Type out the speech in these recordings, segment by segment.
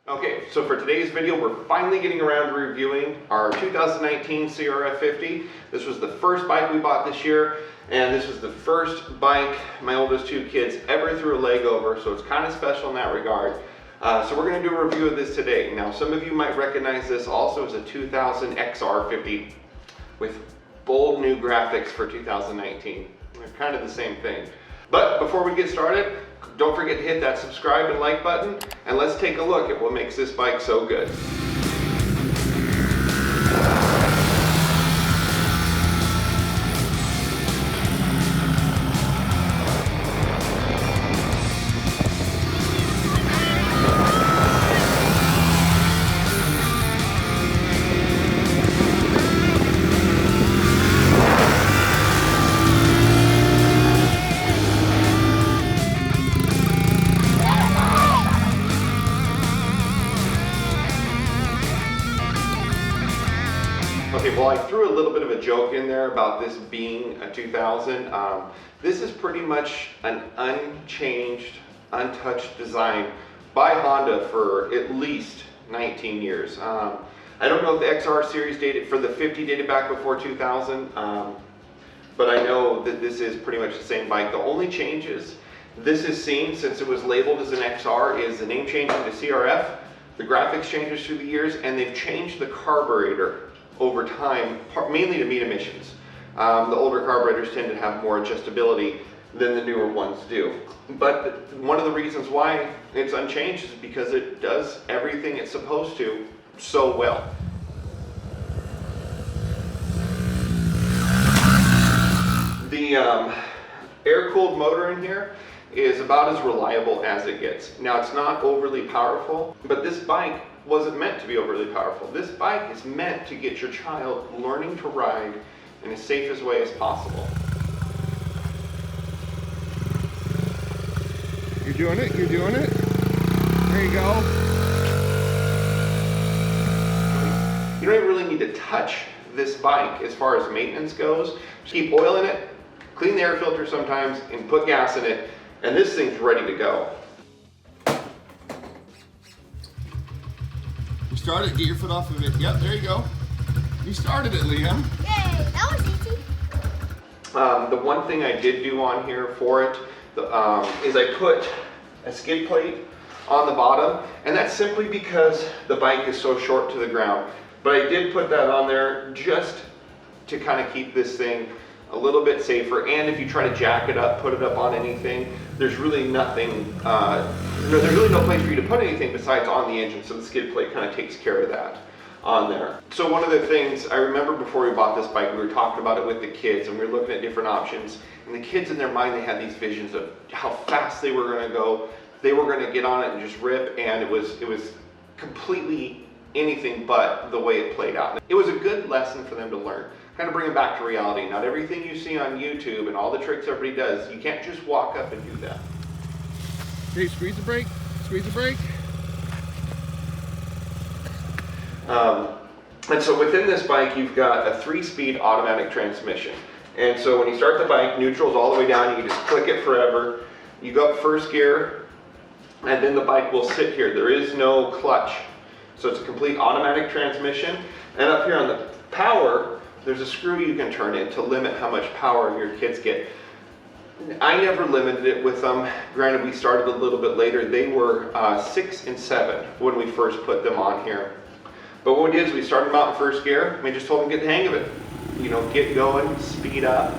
Okay, so for today's video, we're finally getting around to reviewing our 2019 CRF50. This was the first bike we bought this year, and this was the first bike my oldest two kids ever threw a leg over, so it's kind of special in that regard. So we're going to do a review of this today. Now, some of you might recognize this also as a 2000 XR50 with bold new graphics for 2019. They're kind of the same thing. But before we get started, don't forget to hit that subscribe and like button, and let's take a look at what makes this bike so good. Okay, well, I threw a little bit of a joke in there about this being a 2000. This is pretty much an unchanged, untouched design by Honda for at least 19 years. I don't know if the XR series dated for the 50 dated back before 2000, but I know that this is pretty much the same bike. The only changes this has seen since it was labeled as an XR is the name changing to CRF, the graphics changes through the years, and they've changed the carburetor over time, mainly to meet emissions. The older carburetors tend to have more adjustability than the newer ones do. But one of the reasons why it's unchanged is because it does everything it's supposed to so well. The air-cooled motor in here is about as reliable as it gets. Now, it's not overly powerful, but this bike wasn't meant to be overly powerful. This bike is meant to get your child learning to ride in as safest way as possible. You're doing it, you're doing it. There you go. You don't even really need to touch this bike as far as maintenance goes. Just keep oil in it, clean the air filter sometimes, and put gas in it, and this thing's ready to go. Start it, get your foot off of it. Yep, there you go. You started it, Liam. Yay, that was easy. The one thing I did do on here for it is I put a skid plate on the bottom, and that's simply because the bike is so short to the ground. But I did put that on there just to kind of keep this thing a little bit safer, and if you try to jack it up, put it up on anything, there's really nothing, there's really no place for you to put anything besides on the engine, so the skid plate kind of takes care of that on there. So one of the things, I remember before we bought this bike, we were talking about it with the kids, and we were looking at different options, and the kids in their mind, they had these visions of how fast they were going to go, they were going to get on it and just rip, and it was completely anything but the way it played out. It was a good lesson for them to learn. Kind of bring it back to reality. Not everything you see on YouTube and all the tricks everybody does, you can't just walk up and do that. Okay, squeeze the brake, squeeze the brake. And so within this bike, you've got a 3-speed automatic transmission. And so when you start the bike, neutral's all the way down, you can just click it forever. You go up first gear, and then the bike will sit here. There is no clutch. So it's a complete automatic transmission. And up here on the power, there's a screw you can turn in to limit how much power your kids get. I never limited it with them. Granted, we started a little bit later. They were 6 and 7 when we first put them on here. But what we did is we started them out in first gear. We just told them to get the hang of it. You know, get going, speed up,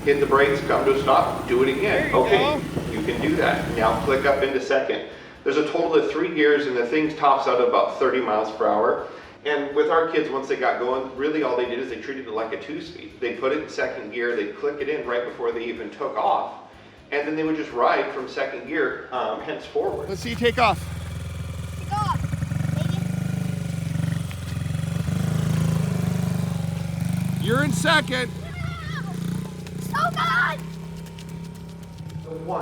hit the brakes, come to a stop, do it again. Okay, you can do that. Now click up into second. There's a total of 3 gears, and the thing tops out at about 30 miles per hour. And with our kids, once they got going, really all they did is they treated it like a 2-speed. They put it in second gear, they'd click it in right before they even took off, and then they would just ride from second gear henceforward. Let's see you take off. Take off, baby. You're in second. So good.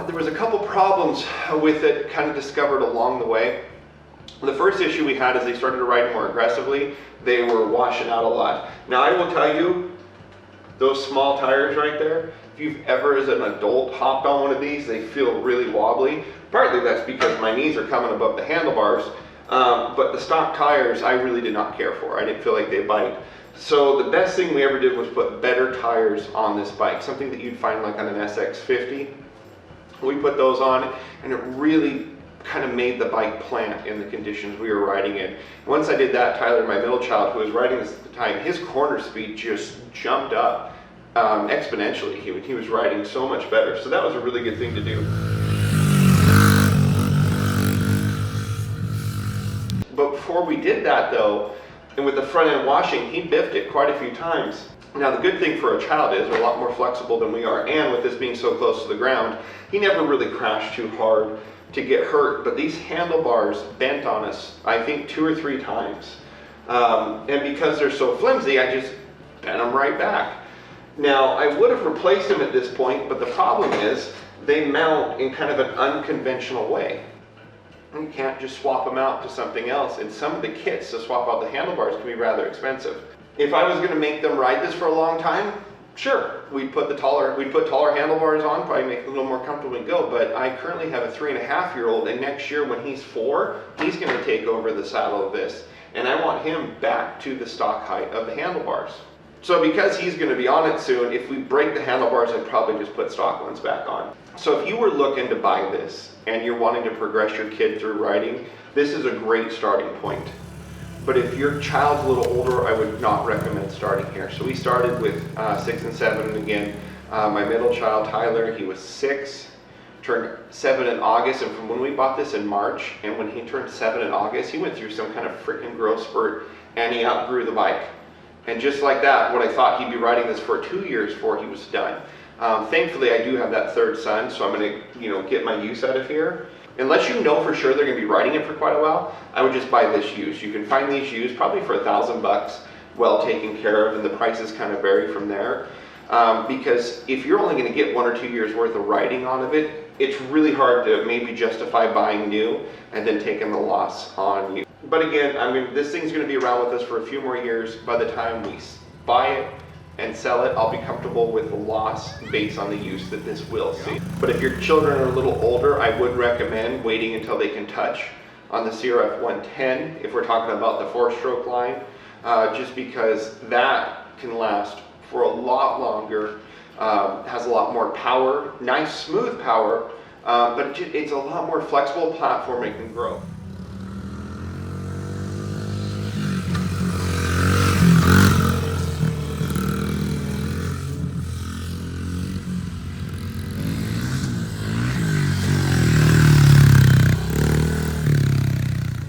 There was a couple problems with it kind of discovered along the way. The first issue we had is they started to ride more aggressively. They were washing out a lot. Now I will tell you, those small tires right there, if you've ever as an adult hopped on one of these, they feel really wobbly. Partly that's because my knees are coming above the handlebars, But the stock tires, I really did not care for. I didn't feel like they bite. So the best thing we ever did was put better tires on this bike, something that you'd find like on an SX50. We put those on, and it really kind of made the bike plant in the conditions we were riding in. Once I did that, Tyler, my middle child, who was riding this at the time, his corner speed just jumped up exponentially. He was riding so much better. So that was a really good thing to do. But before we did that though, and with the front end washing, he biffed it quite a few times. Now the good thing for a child is they're a lot more flexible than we are, and with this being so close to the ground, he never really crashed too hard to get hurt, but these handlebars bent on us, I think 2 or 3 times. And because they're so flimsy, I just bent them right back. Now, I would have replaced them at this point, but the problem is they mount in kind of an unconventional way. You can't just swap them out to something else, and some of the kits to swap out the handlebars can be rather expensive. If I was going to make them ride this for a long time, sure, we'd put taller handlebars on, probably make it a little more comfortable and go, but I currently have a 3.5-year-old, and next year when he's 4, he's going to take over the saddle of this, and I want him back to the stock height of the handlebars. So because he's going to be on it soon, if we break the handlebars, I'd probably just put stock ones back on. So if you were looking to buy this, and you're wanting to progress your kid through riding, this is a great starting point. But if your child's a little older, I would not recommend starting here. So we started with 6 and 7, and again, my middle child, Tyler, he was 6, turned 7 in August, and from when we bought this in March, and when he turned 7 in August, he went through some kind of freaking growth spurt, and he outgrew the bike. And just like that, what I thought he'd be riding this for 2 years for, he was done. Thankfully, I do have that 3rd son, so I'm going to, get my use out of here. Unless you know for sure they're going to be riding it for quite a while, I would just buy this used. You can find these used probably for $1,000, well taken care of, and the prices kind of vary from there. Because if you're only going to get 1 or 2 years worth of riding out of it, it's really hard to maybe justify buying new and then taking the loss on you. But again, this thing's going to be around with us for a few more years. By the time we buy it and sell it, I'll be comfortable with the loss based on the use that this will see. But if your children are a little older, I would recommend waiting until they can touch on the CRF110 if we're talking about the 4-stroke line, just because that can last for a lot longer, has a lot more power, nice smooth power, but it's a lot more flexible platform it can grow.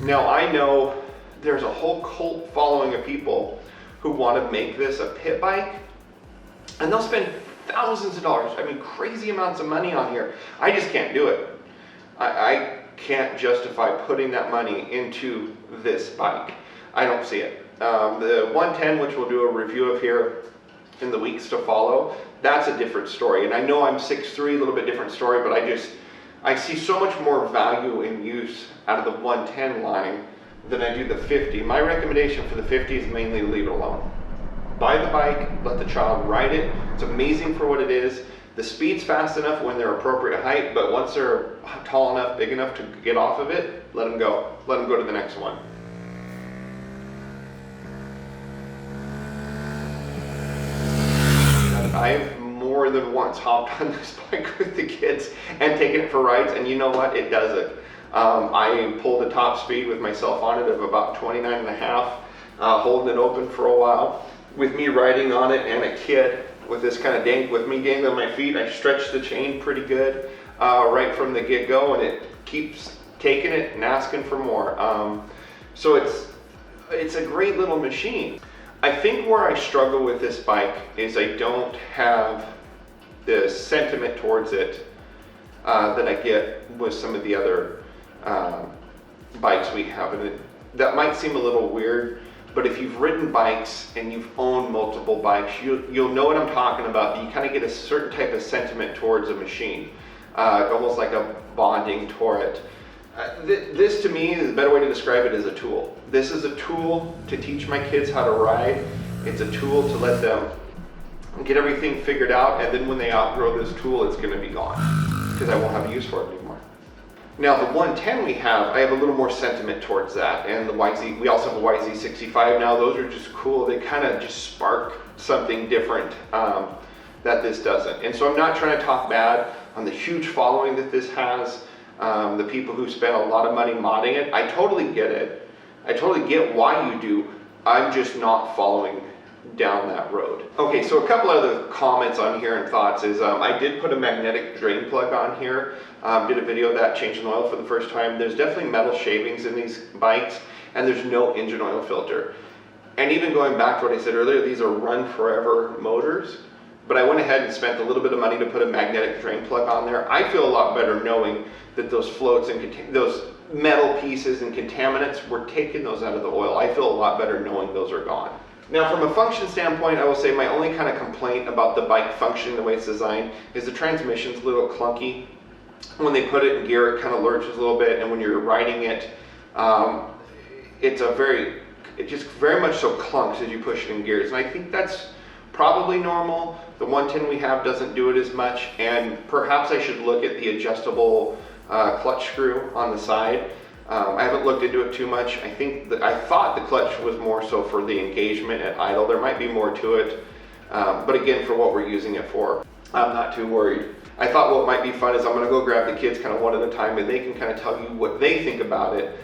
Now I know there's a whole cult following of people who want to make this a pit bike, and they'll spend thousands of dollars, crazy amounts of money on here. I just can't do it. I can't justify putting that money into this bike. I don't see it. The 110, which we'll do a review of here in the weeks to follow, that's a different story. And I know I'm 6'3", a little bit different story, but I see so much more value in use out of the 110 line than I do the 50. My recommendation for the 50 is mainly to leave it alone. Buy the bike, let the child ride it. It's amazing for what it is. The speed's fast enough when they're appropriate height, but once they're tall enough, big enough to get off of it, let them go. Let them go to the next one. I've more than once hopped on this bike with the kids and taken it for rides, and you know what? It does it. I pulled a top speed with myself on it of about 29.5, holding it open for a while. With me riding on it and a kid with this kind of with me dangling on my feet, I stretched the chain pretty good right from the get-go, and it keeps taking it and asking for more. So it's a great little machine. I think where I struggle with this bike is I don't have the sentiment towards it that I get with some of the other bikes we have. And that might seem a little weird, but if you've ridden bikes and you've owned multiple bikes, you'll know what I'm talking about. You kind of get a certain type of sentiment towards a machine, almost like a bonding toward it. This to me, the better way to describe it, is a tool. This is a tool to teach my kids how to ride. It's a tool to let them get everything figured out, and then when they outgrow this tool, it's going to be gone because I won't have a use for it anymore. Now the 110 I have a little more sentiment towards that, and the YZ, we also have a YZ65 now. Those are just cool. They kind of just spark something different that this doesn't. And so I'm not trying to talk bad on the huge following that this has, the people who spend a lot of money modding it. I totally get it. I totally get why you do. I'm just not following down that road. Okay, so a couple other comments on here and thoughts is I did put a magnetic drain plug on here. Did a video of that, changing oil for the first time. There's definitely metal shavings in these bikes, and there's no engine oil filter. And even going back to what I said earlier, these are run forever motors, but I went ahead and spent a little bit of money to put a magnetic drain plug on there. I feel a lot better knowing that those floats and those metal pieces and contaminants, we're taking those out of the oil. I feel a lot better knowing those are gone. Now from a function standpoint, I will say my only kind of complaint about the bike functioning the way it's designed is the transmission's a little clunky. When they put it in gear, it kind of lurches a little bit, and when you're riding it, it just very much so clunks as you push it in gears. And I think that's probably normal. The 110 we have doesn't do it as much, and perhaps I should look at the adjustable clutch screw on the side. I haven't looked into it too much. I thought the clutch was more so for the engagement at idle. There might be more to it, but again, for what we're using it for, I'm not too worried. I thought what might be fun is I'm going to go grab the kids kind of one at a time, and they can kind of tell you what they think about it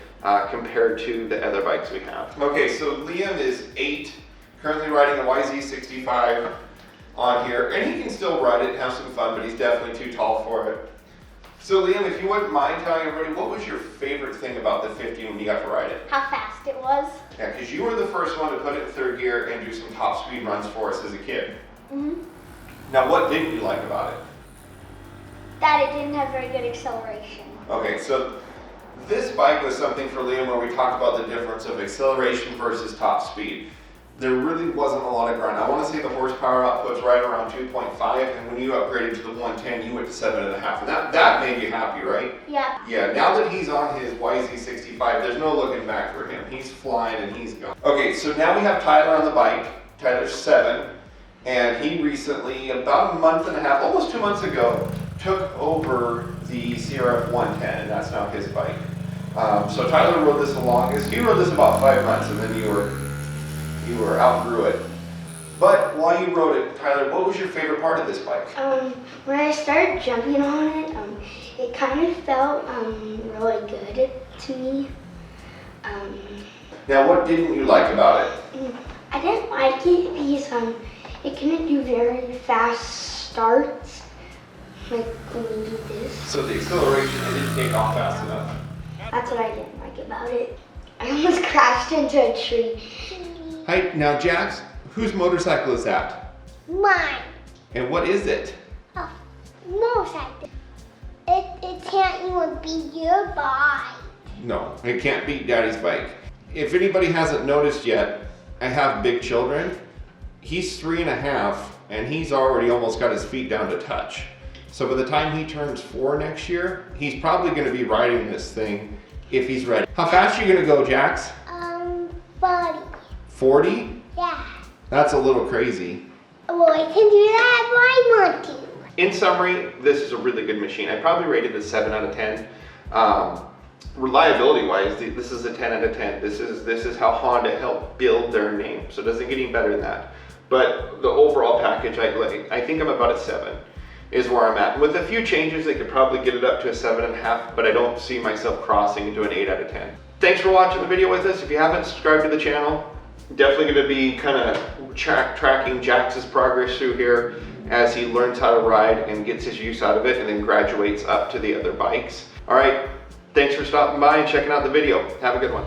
compared to the other bikes we have. Okay, so Liam is 8, currently riding a YZ65 on here, and he can still ride it and have some fun, but he's definitely too tall for it. So Liam, if you wouldn't mind telling everybody, what was your favorite thing about the 50 when you got to ride it? How fast it was. Yeah, because you were the first one to put it in third gear and do some top speed runs for us as a kid. Mm-hmm. Now, what didn't you like about it? That it didn't have very good acceleration. Okay, so this bike was something for Liam where we talked about the difference of acceleration versus top speed. There really wasn't a lot of grunt. I want to say the horsepower output's right around 2.5, and when you upgraded to the 110, you went to 7.5, and that made you happy, right? Yeah. Yeah, now that he's on his YZ65, there's no looking back for him. He's flying and he's gone. Okay, so now we have Tyler on the bike. Tyler's 7, and he recently, about a month and a half, almost 2 months ago, took over the CRF50, and that's now his bike. So Tyler rode this the longest. He rode this about 5 months, and then you were outgrew it. But while you rode it, Tyler, what was your favorite part of this bike? When I started jumping on it, it kind of felt really good to me. Now, what didn't you like about it? I didn't like it because it couldn't do very fast starts, like when you do this. So the acceleration, it didn't take off fast enough. That's what I didn't like about it. I almost crashed into a tree. Hi, now Jax, whose motorcycle is that? Mine. And what is it? Oh, motorcycle. It can't even be your bike. No, it can't beat Daddy's bike. If anybody hasn't noticed yet, I have big children. He's 3.5, and he's already almost got his feet down to touch. So by the time he turns 4 next year, he's probably going to be riding this thing if he's ready. How fast are you going to go, Jax? 40. 40? Yeah. That's a little crazy. Well, I can do that if I want to. In summary, this is a really good machine. I probably rated it 7 out of 10. Reliability-wise, this is a 10 out of 10. This is how Honda helped build their name. So it doesn't get any better than that. But the overall package, I think I'm about a 7 is where I'm at. With a few changes, they could probably get it up to a 7.5, but I don't see myself crossing into an 8 out of 10. Thanks for watching the video with us. If you haven't subscribed to the channel, definitely going to be kind of tracking Jax's progress through here as he learns how to ride and gets his use out of it and then graduates up to the other bikes. All right, thanks for stopping by and checking out the video. Have a good one.